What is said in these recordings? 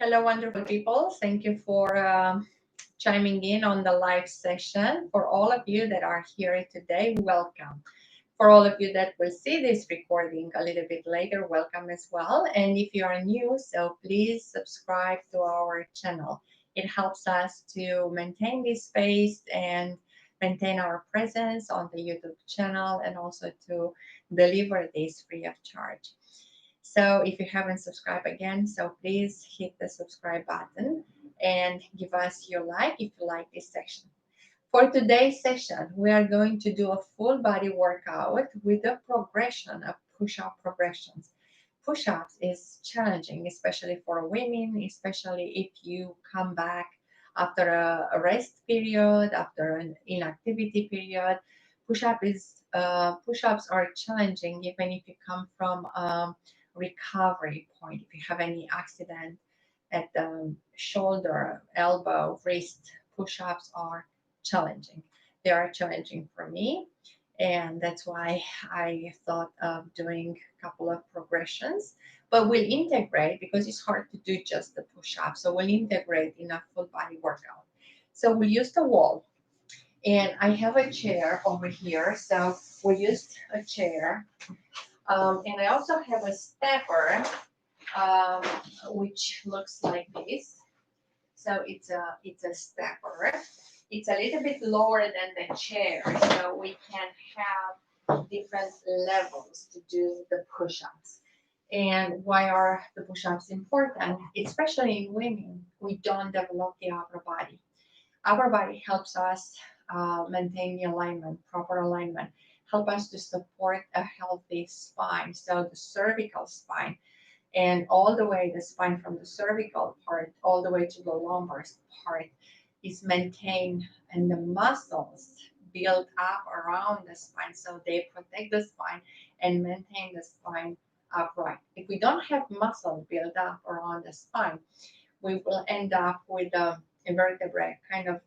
Hello, wonderful people. Thank you for chiming in on the live session. For all of you that are here today, welcome. For all of you that will see this recording a little bit later, welcome as well. And if you are new, so please subscribe to our channel. It helps us to maintain this space and maintain our presence on the YouTube channel and also to deliver this free of charge. So if you haven't subscribed again, so please hit the subscribe button and give us your like if you like this section. For today's session, we are going to do a full body workout with a progression of push-up progressions. Push-ups is challenging, especially for women, especially if you come back after a rest period, after an inactivity period. Push-ups are challenging even if you come from recovery point. If you have any accident at the shoulder, elbow, wrist, push-ups are challenging. They are challenging for me, and that's why I thought of doing a couple of progressions. But we'll integrate because it's hard to do just the push-up. So we'll integrate in a full body workout. So we'll use the wall, and I have a chair over here. So we used a chair, and I also have a stepper, um, which looks like this. So it's a stepper. It's a little bit lower than the chair, so we can have different levels to do the push-ups. And why are the push-ups important? Especially in women, we don't develop the upper body. Upper body helps us maintain the alignment, proper alignment, help us to support a healthy spine. So the cervical spine and all the way the spine from the cervical part all the way to the lumbar part is maintained, and the muscles build up around the spine so they protect the spine and maintain the spine upright. If we don't have muscle build up around the spine, we will end up with a vertebrae kind of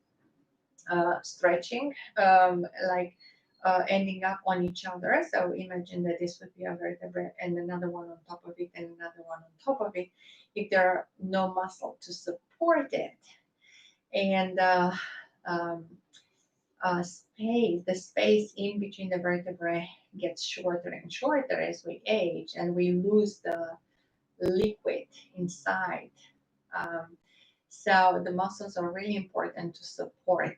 stretching, like ending up on each other. So imagine that this would be a vertebrae and another one on top of it and another one on top of it. If there are no muscle to support it, and um, the space in between the vertebrae gets shorter and shorter as we age, and we lose the liquid inside. Um, so the muscles are really important to support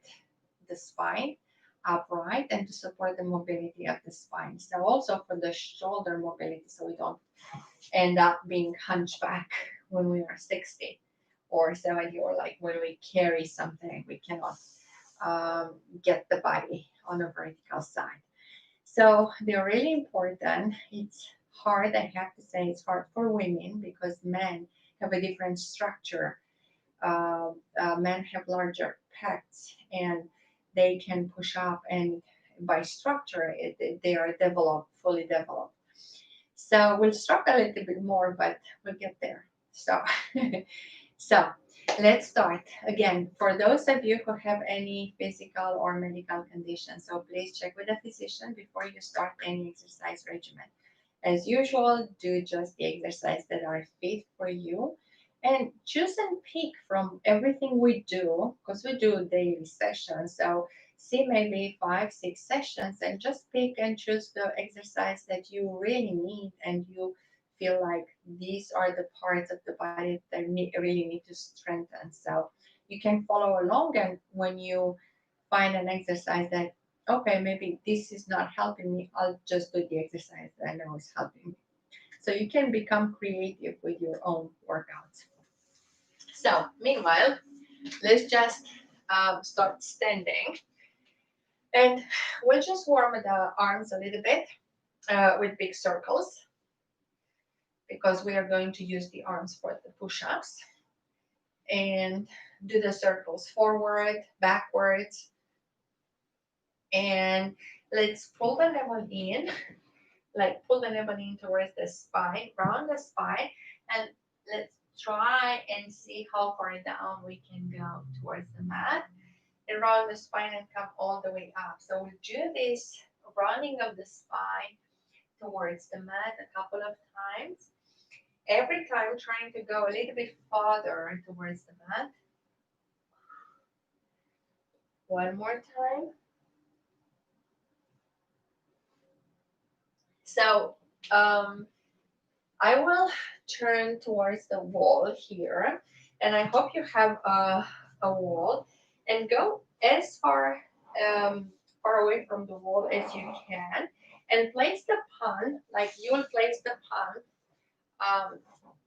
the spine upright and to support the mobility of the spine. So also for the shoulder mobility, so we don't end up being hunchback when we are 60 or 70, or like when we carry something, we cannot get the body on a vertical side. So they're really important. It's hard, I have to say, it's hard for women because men have a different structure. Men have larger pecs and they can push up, and by structure, they are developed, fully developed. So we'll struggle a little bit more, but we'll get there. So, so let's start again. For those of you who have any physical or medical conditions, so please check with a physician before you start any exercise regimen. As usual, do just the exercise that are fit for you, and choose and pick from everything we do, because we do daily sessions. So see maybe 5, 6 sessions and just pick and choose the exercise that you really need and you feel like these are the parts of the body that really need to strengthen. So you can follow along, and when you find an exercise that, okay, maybe this is not helping me, I'll just do the exercise that I know is helping me. So you can become creative with your own workouts. So meanwhile, let's just start standing, and we'll just warm the arms a little bit with big circles, because we are going to use the arms for the push-ups, and do the circles forward, backwards, and let's pull the navel in, like pull the navel in towards the spine, round the spine, and let's try and see how far down we can go towards the mat, and round the spine and come all the way up. So we'll do this rounding of the spine towards the mat a couple of times, Every time trying to go a little bit farther towards the mat. One more time. So I will turn towards the wall here, and I hope you have a wall, and go as um, far away from the wall as you can, and place the palm, like you will place the palm um,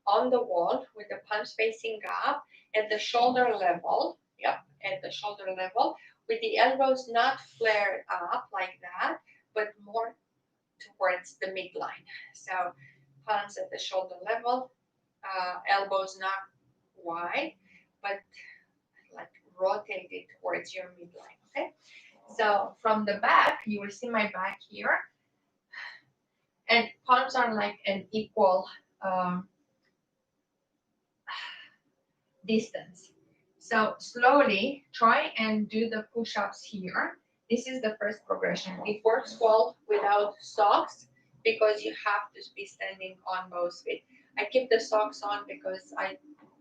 on the wall with the palms facing up at the shoulder level. Yep, at the shoulder level, with the elbows not flared up like that, but more towards the midline. So palms at the shoulder level, elbows not wide, but like rotated towards your midline. Okay. So from the back, you will see my back here, and palms are like an equal um, distance. So slowly try and do the push-ups here. This is the first progression. It works well without socks because you have to be standing on both feet. I keep the socks on because I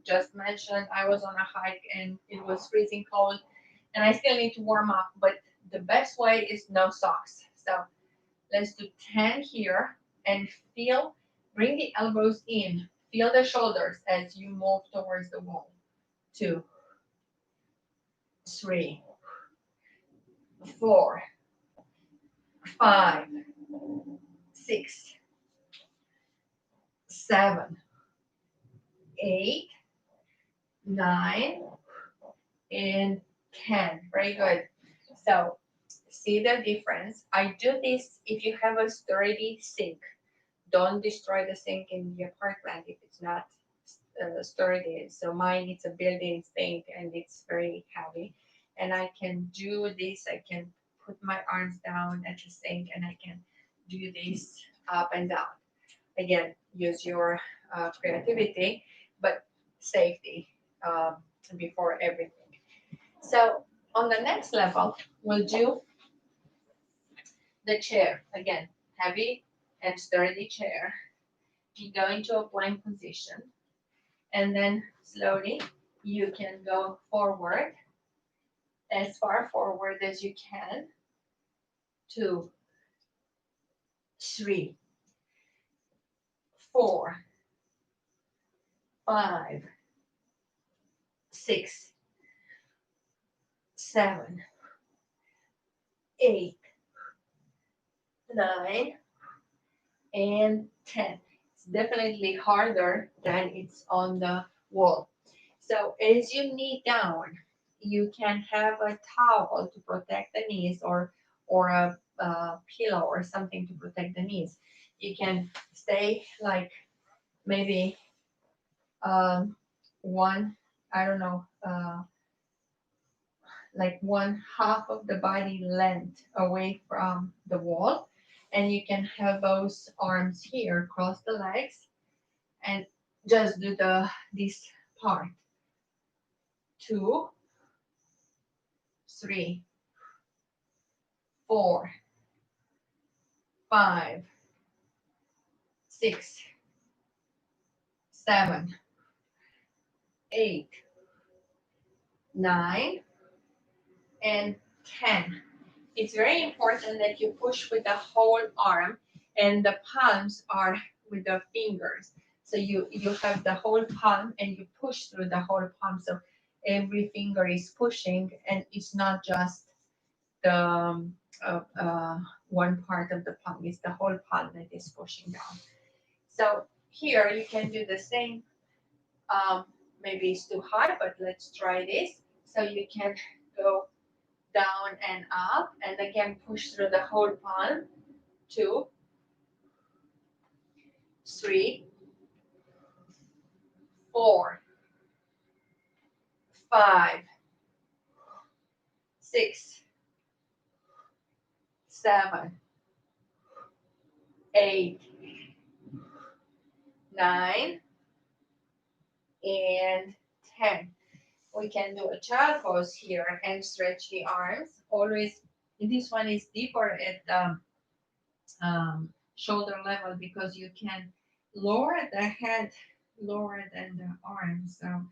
just mentioned I was on a hike and it was freezing cold and I still need to warm up, but the best way is no socks. So let's do 10 here and feel, bring the elbows in, feel the shoulders as you move towards the wall. 2, 3, 4, 5, 6, 7, 8, 9, and 10. Very good. So see the difference. I do this if you have a sturdy sink. Don't destroy the sink in the apartment if it's not sturdy. So mine, it's a built-in sink and it's very heavy. And I can do this. I can put my arms down at the sink and I can do this up and down. Again, use your creativity, but safety um, before everything. So on the next level, we'll do the chair. Again, heavy and sturdy chair. You go into a plank position, and then slowly you can go forward, as far forward as you can. 2, 3, 4, 5, 6, 7, 8, 9, and 10. It's definitely harder than it's on the wall. So as you knee down, you can have a towel to protect the knees, or a pillow or something to protect the knees. You can stay like maybe one, I don't know, like one half of the body length away from the wall, and you can have those arms here, cross the legs, and just do this part. 2, 3, 4, 5, 6, 7, 8, 9, and 10. It's very important that you push with the whole arm, and the palms are with the fingers. So you have the whole palm and you push through the whole palm. So every finger is pushing, and it's not just the one part of the palm. It's the whole palm that is pushing down. So here you can do the same. Um, Maybe it's too high, but let's try this. So you can go down and up, and again push through the whole palm. 2, 3, 4, 5, 6, 7, 8, 9, and 10. We can do a child pose here and stretch the arms. Always, this one is deeper at the shoulder level because you can lower the head lower than the arms. So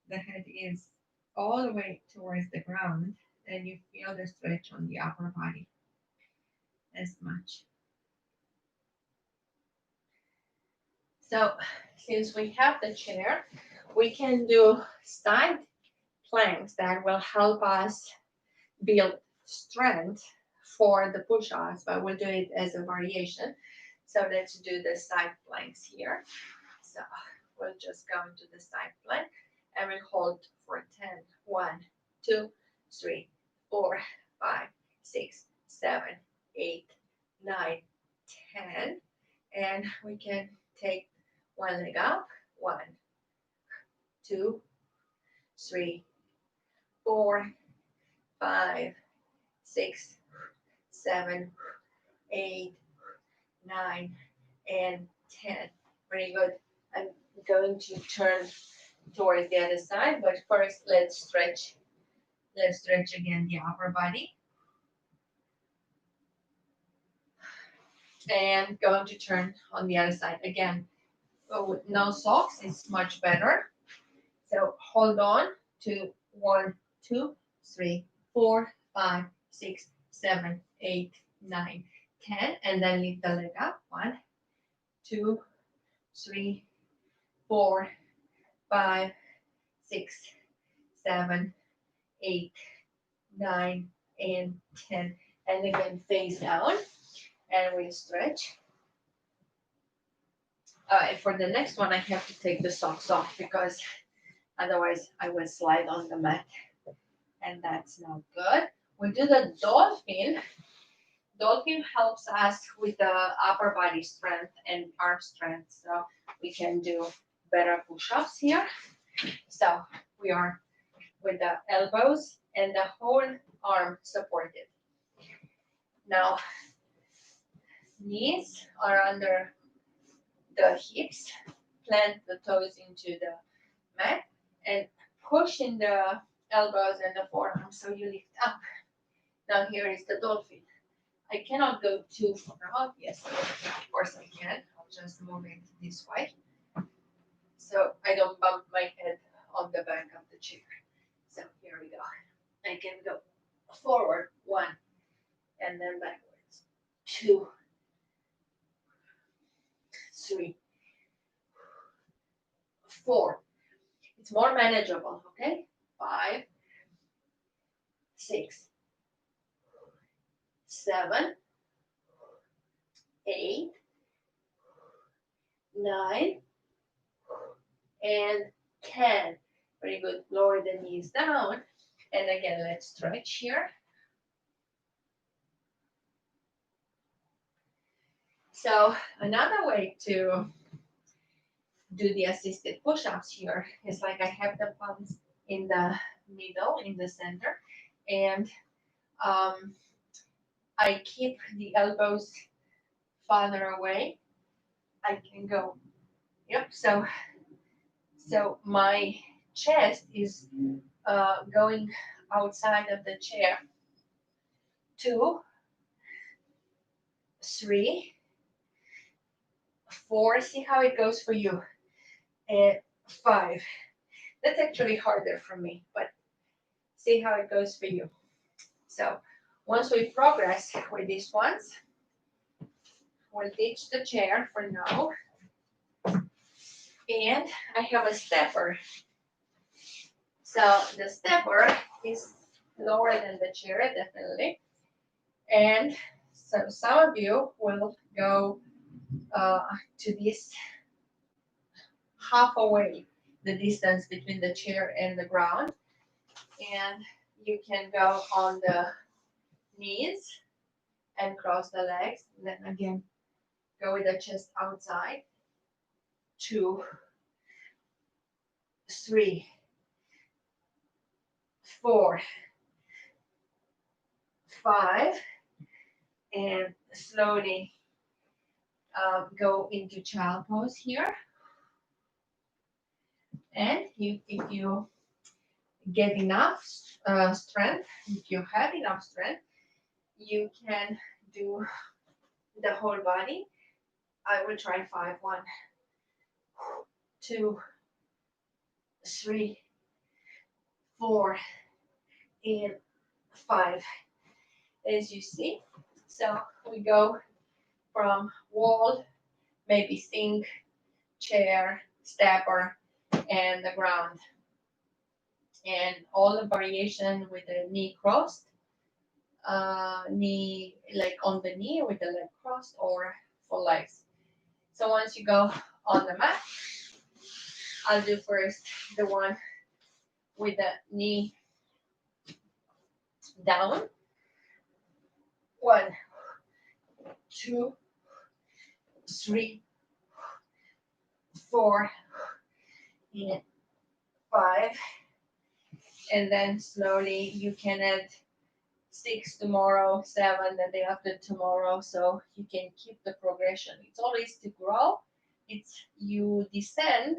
the head is all the way towards the ground, and you feel the stretch on the upper body as much. So since we have the chair, we can do side planks that will help us build strength for the push-ups, but we'll do it as a variation. So let's do the side planks here. So we'll just go into the side plank and we hold for 10. 1, 2, 3, 4, 5, 6, 7, 8, 9, 10. And we can take one leg up. 1, 2, 3, 4, 5, 6, 7, 8, 9, and 10. Very good. I'm going to turn towards the other side, but first let's stretch. Let's stretch again the upper body. And going to turn on the other side again. So with no socks, it's much better. So hold on to 1, 2, 3, 4, 5, 6, 7, 8, 9, 10, and then lift the leg up. 1, 2, 3, 4, 5, 6, 7, 8, 9, and 10. And again, face down, and we stretch. For the next one, I have to take the socks off because otherwise I will slide on the mat, and that's not good. We do the dolphin. Dolphin helps us with the upper body strength and arm strength, so we can do better push-ups here. So we are with the elbows and the whole arm supported. Now, knees are under the hips, plant the toes into the mat, and push in the elbows and the forearms so you lift up. Now here is the dolphin. I cannot go too far out. Yes, of course I can. I'll just move it this way so I don't bump my head on the back of the chair. So here we go. I can go forward 1 and then backwards 2, 3, 4. It's more manageable, okay? 5, 6, 7, 8, 9, and 10. Very good. Lower the knees down. And again, let's stretch here. So another way to do the assisted push-ups here is like I have the palms in the middle, in the center, and I keep the elbows farther away. I can go, yep. So my chest is going outside of the chair. 2, 3, 4. See how it goes for you. And 5. That's actually harder for me, but see how it goes for you. So once we progress with these ones, we'll ditch the chair for now. And I have a stepper. So the stepper is lower than the chair, definitely. And so some of you will go to this half away, the distance between the chair and the ground. And you can go on the knees and cross the legs. And then again, go with the chest outside. 2, 3, 4, 5, and slowly go into child pose here. And if you get enough strength, if you have enough strength, you can do the whole body. I will try 5, 1, 2, 3, 4, and 5. As you see, so we go from wall, maybe sink, chair, stepper, and the ground. And all the variation with the knee crossed, knee like on the knee with the leg crossed or full legs. So once you go on the mat, I'll do first the one with the knee down. 1, 2, 3, 4, and 5. And then slowly you can add 6 tomorrow, 7 the day after tomorrow, so you can keep the progression. It's always to grow. It's you descend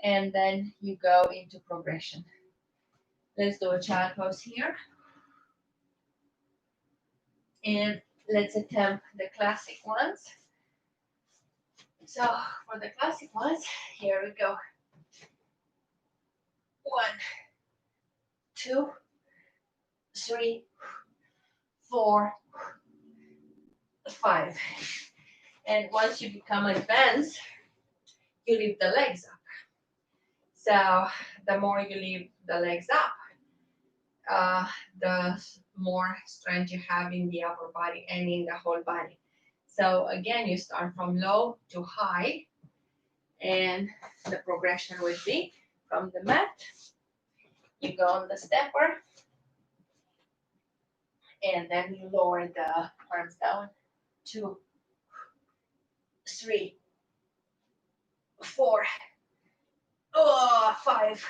and then you go into progression. Let's do a child pose here. And let's attempt the classic ones. So for the classic ones, here we go. 1, 2, 3, 4, 5. And once you become advanced, you lift the legs up. So the more you lift the legs up, the more strength you have in the upper body and in the whole body. So again, you start from low to high, and the progression would be from the mat, you go on the stepper, and then you lower the arms down. 2, 3, 4, 5,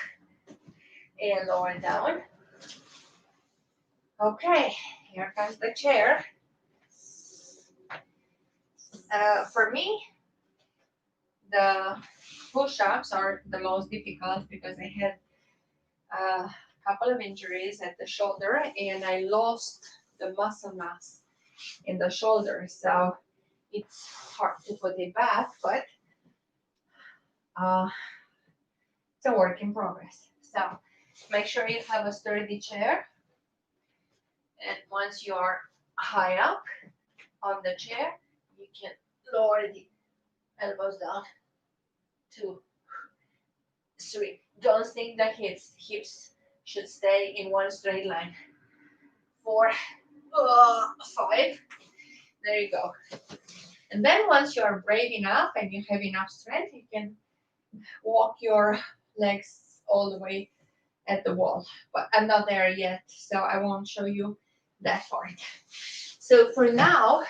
and lower down. Okay, here comes the chair. For me, the push-ups are the most difficult because I had a couple of injuries at the shoulder and I lost the muscle mass in the shoulder, so it's hard to put it back, but uh, it's a work in progress. So make sure you have a sturdy chair, and once you are high up on the chair, you can lower the elbows down. 2, 3. Don't sink the hips. Hips should stay in one straight line. 4, 5. There you go. And then once you are brave enough and you have enough strength, you can walk your legs all the way at the wall. But I'm not there yet, so I won't show you that part. So for now,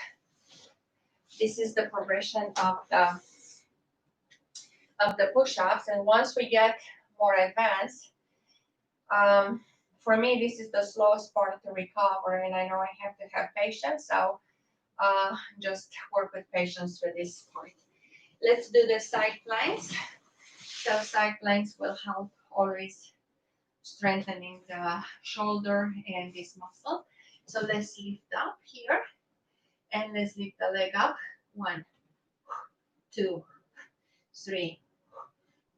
this is the progression of the push-ups. And once we get more advanced, for me, this is the slowest part to recover, and I know I have to have patience, so just work with patience for this part. Let's do the side planks. So side planks will help always strengthening the shoulder and this muscle. So let's lift up here, and let's lift the leg up. 1, 2, 3,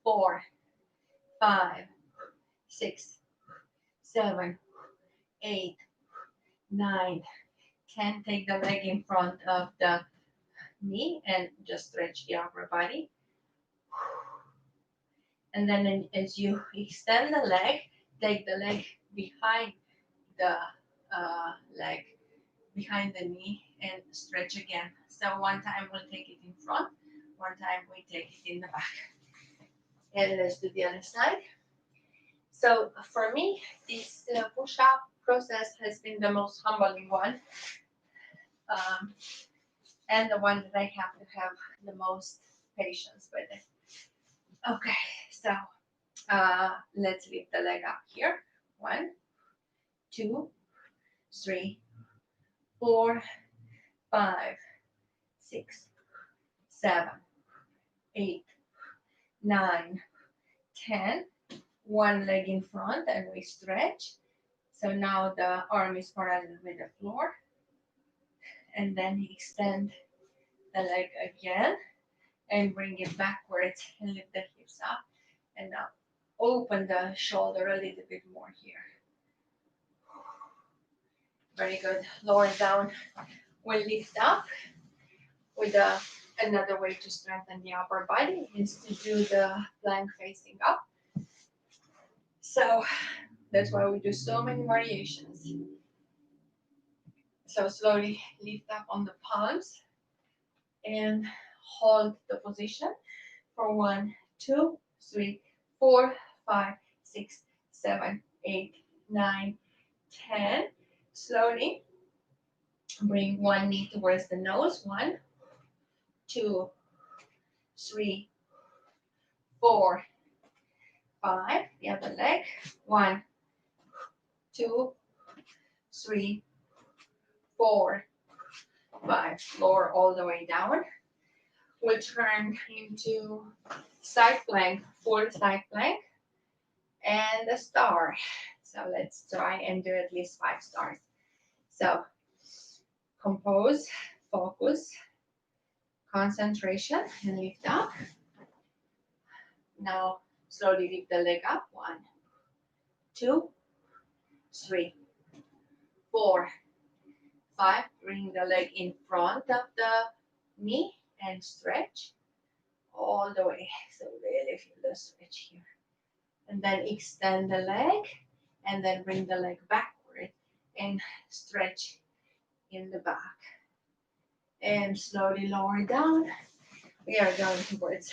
4, 5, 6, 7, 8, 9, 10. Take the leg in front of the knee and just stretch the upper body. And then as you extend the leg, take the leg behind the leg, behind the knee, and stretch again. So one time we'll take it in front, one time we take it in the back. And let's do the other side. So for me, this push-up process has been the most humbling one, and the one that I have to have the most patience with it. Okay, so let's lift the leg up here. 1, 2, 3, 4, 5, 6, 7, 8, 9, 10. One leg in front and we stretch. So now the arm is parallel with the floor. And then extend the leg again. and bring it backwards and lift the hips up. And now open the shoulder a little bit more here. Very good. Lower down. We'll lift up with another way to strengthen the upper body is to do the plank facing up. So that's why we do so many variations. So slowly lift up on the palms and hold the position for 1, 2, 3, 4, 5, 6, 7, 8, 9, 10. Slowly bring one knee towards the nose. 1, 2, 3, 4, 5. The other leg. 1, 2, 3, 4, 5. Lower all the way down. We'll turn into side plank, full side plank, and a star. So let's try and do at least 5 stars. So compose, focus, concentration, and lift up. Now slowly lift the leg up. 1, 2, 3, 4, 5. Bring the leg in front of the knee and stretch all the way. So really feel the stretch here. And then extend the leg and then bring the leg backward and stretch in the back. And slowly lower down. We are going towards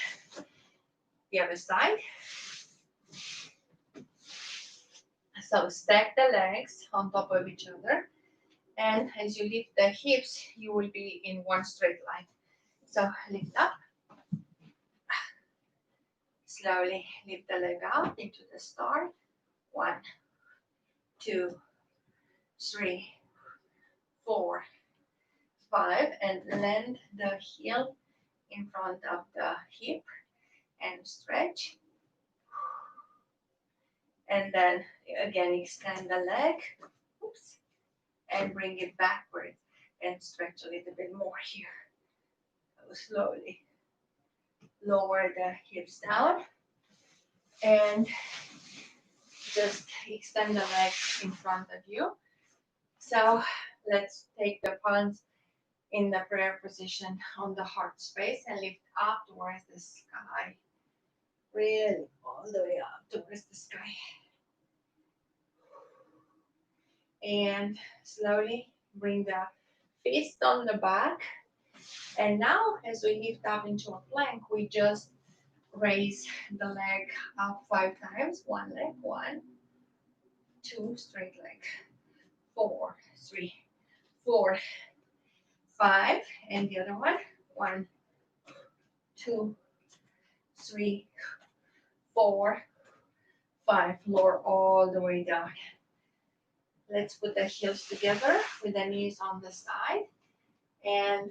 the other side. So stack the legs on top of each other. And as you lift the hips, you will be in one straight line. So lift up. Slowly lift the leg out into the star. 1, 2, 3, 4, 5. And land the heel in front of the hip and stretch. And then again extend the leg. Oops. And bring it backwards and stretch a little bit more here. So slowly lower the hips down and just extend the legs in front of you. So let's take the palms in the prayer position on the heart space and lift up towards the sky. Really all the way up towards the sky. And slowly bring the fist on the back. And now as we lift up into a plank, we just raise the leg up 5 times. One leg. 1, 2, straight leg. 4, 3, 4, 5. And the other one. 1, 2, 3, 4, 5. Lower all the way down. Let's put the heels together with the knees on the side and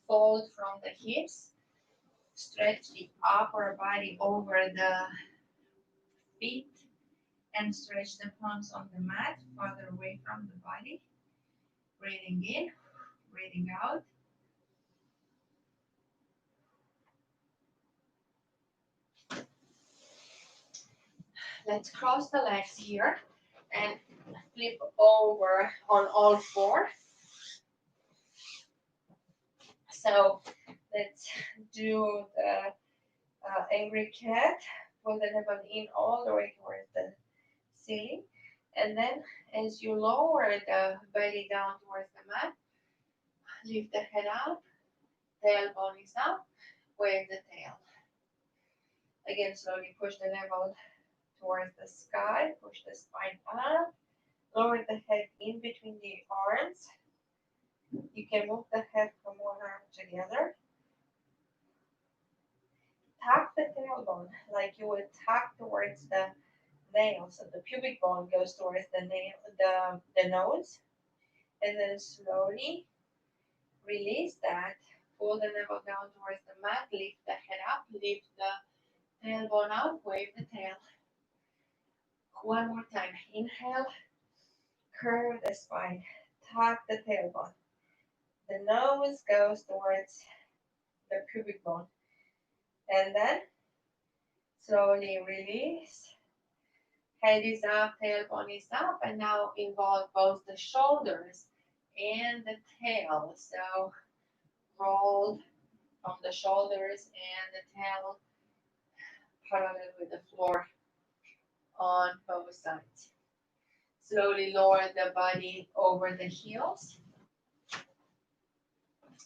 fold from the hips. Stretch the upper body over the feet and stretch the palms on the mat farther away from the body. Breathing in, breathing out. Let's cross the legs here and flip over on all 4. So let's do the angry cat. Pull the navel in all the way towards the ceiling. And then as you lower the belly down towards the mat, lift the head up, tailbone is up, wave the tail. Again, slowly push the navel towards the sky, push the spine up, lower the head in between the arms. You can move the head from one arm to the other. Tuck the tailbone like you would tuck towards the nail. So the pubic bone goes towards the nail, the nose. And then slowly release that. Pull the navel down towards the mat. Lift the head up. Lift the tailbone up. Wave the tail. One more time. Inhale. Curve the spine. Tuck the tailbone. The nose goes towards the pubic bone. And then slowly release. Head is up, tailbone is up, and now involve both the shoulders and the tail. So roll from the shoulders and the tail parallel with the floor on both sides. Slowly lower the body over the heels.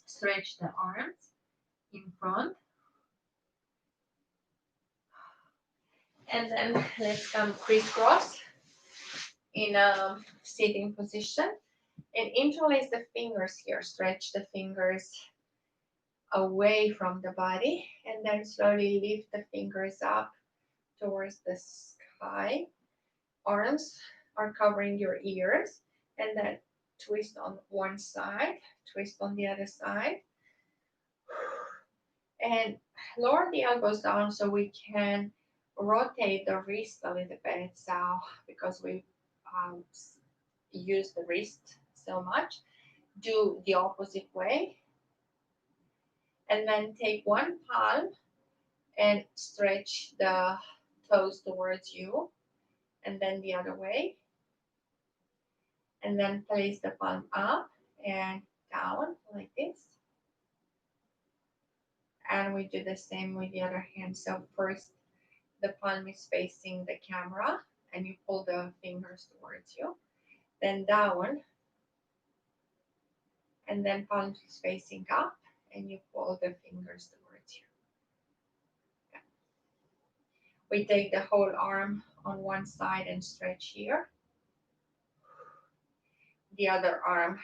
Stretch the arms in front. And then let's come crisscross in a sitting position. And interlace the fingers here. Stretch the fingers away from the body. And then slowly lift the fingers up towards the sky. Arms are covering your ears. And then twist on one side, twist on the other side. And lower the elbows down so we can rotate the wrist a little bit. So because we um, use the wrist so much, do the opposite way. And then take one palm and stretch the toes towards you, and then the other way. And then place the palm up and down like this. And we do the same with the other hand. So first the palm is facing the camera and you pull the fingers towards you. Then down, and then palm is facing up and you pull the fingers towards you. Yeah. We take the whole arm on one side and stretch here. The other arm.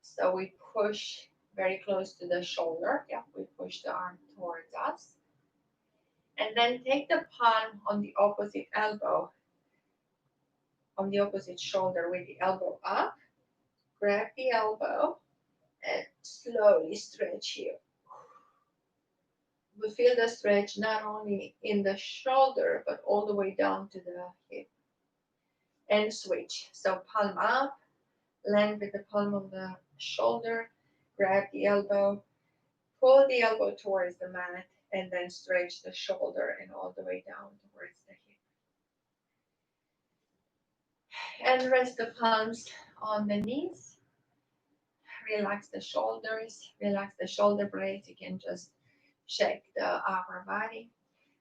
So we push very close to the shoulder. Yeah, we push the arm towards us. And then take the palm on the opposite elbow, on the opposite shoulder with the elbow up. Grab the elbow and slowly stretch here. We feel the stretch not only in the shoulder, but all the way down to the hip. And switch. So palm up, land with the palm on the shoulder, grab the elbow, pull the elbow towards the mat, and then stretch the shoulder and all the way down towards the hip. And rest the palms on the knees. Relax the shoulders, relax the shoulder blades. You can just shake the upper body.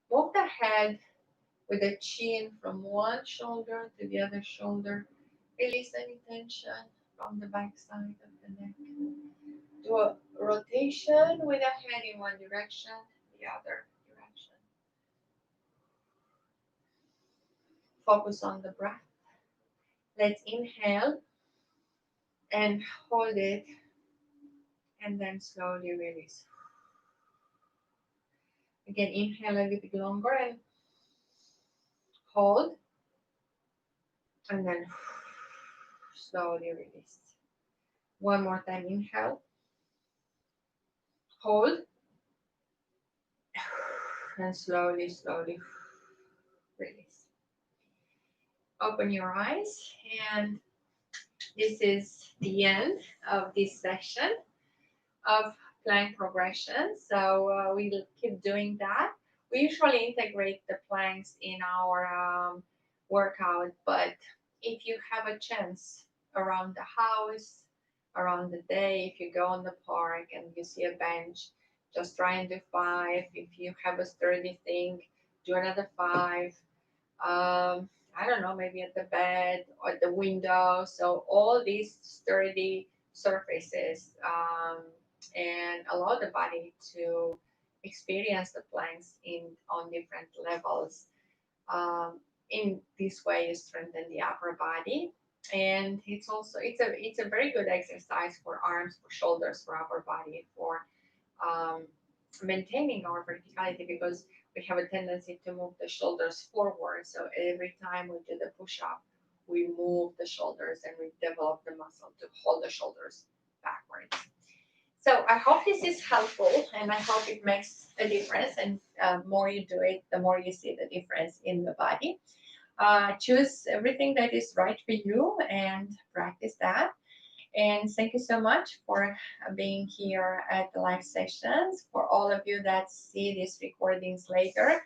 Move the head with the chin from one shoulder to the other shoulder. Release any tension from the back side of the neck. Do a rotation with the head in one direction, the other direction. Focus on the breath. Let's inhale and hold it and then slowly release. Again, inhale a little bit longer and hold and then slowly release. One more time, inhale, hold, and slowly, slowly release. Open your eyes, and this is the end of this session of plank progression. So we'll keep doing that. We usually integrate the planks in our workout, but if you have a chance around the house, around the day, if you go on the park and you see a bench, just try and do 5. If you have a sturdy thing, do another 5. I don't know, maybe at the bed or at the window. So all these sturdy surfaces and allow the body to experience the planks in on different levels. In this way, you strengthen the upper body, and it's a very good exercise for arms, for shoulders, for upper body, for um, maintaining our verticality, because we have a tendency to move the shoulders forward. So every time we do the push up, we move the shoulders and we develop the muscle to hold the shoulders backwards. So I hope this is helpful, and I hope it makes a difference. And more you do it, the more you see the difference in the body. Choose everything that is right for you and practice that. And thank you so much for being here at the live sessions. For all of you that see these recordings later,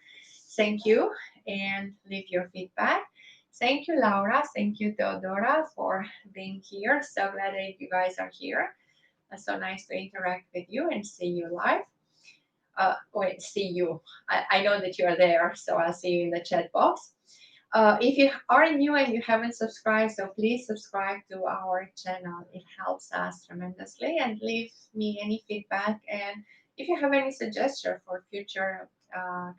thank you and leave your feedback. Thank you, Laura. Thank you, Theodora, for being here. So glad that you guys are here. It's so nice to interact with you and see you live. Wait, see you. I know that you are there, so I'll see you in the chat box. If you are new and you haven't subscribed, so please subscribe to our channel. It helps us tremendously, and leave me any feedback. And if you have any suggestion for future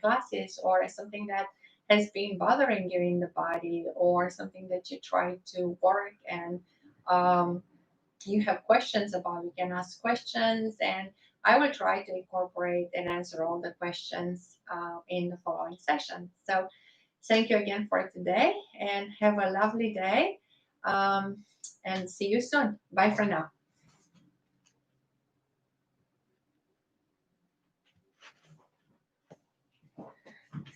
classes, or something that has been bothering you in the body, or something that you try to work and um, you have questions about, you can ask questions, and I will try to incorporate and answer all the questions in the following session. So thank you again for today, and have a lovely day. And see you soon. Bye for now.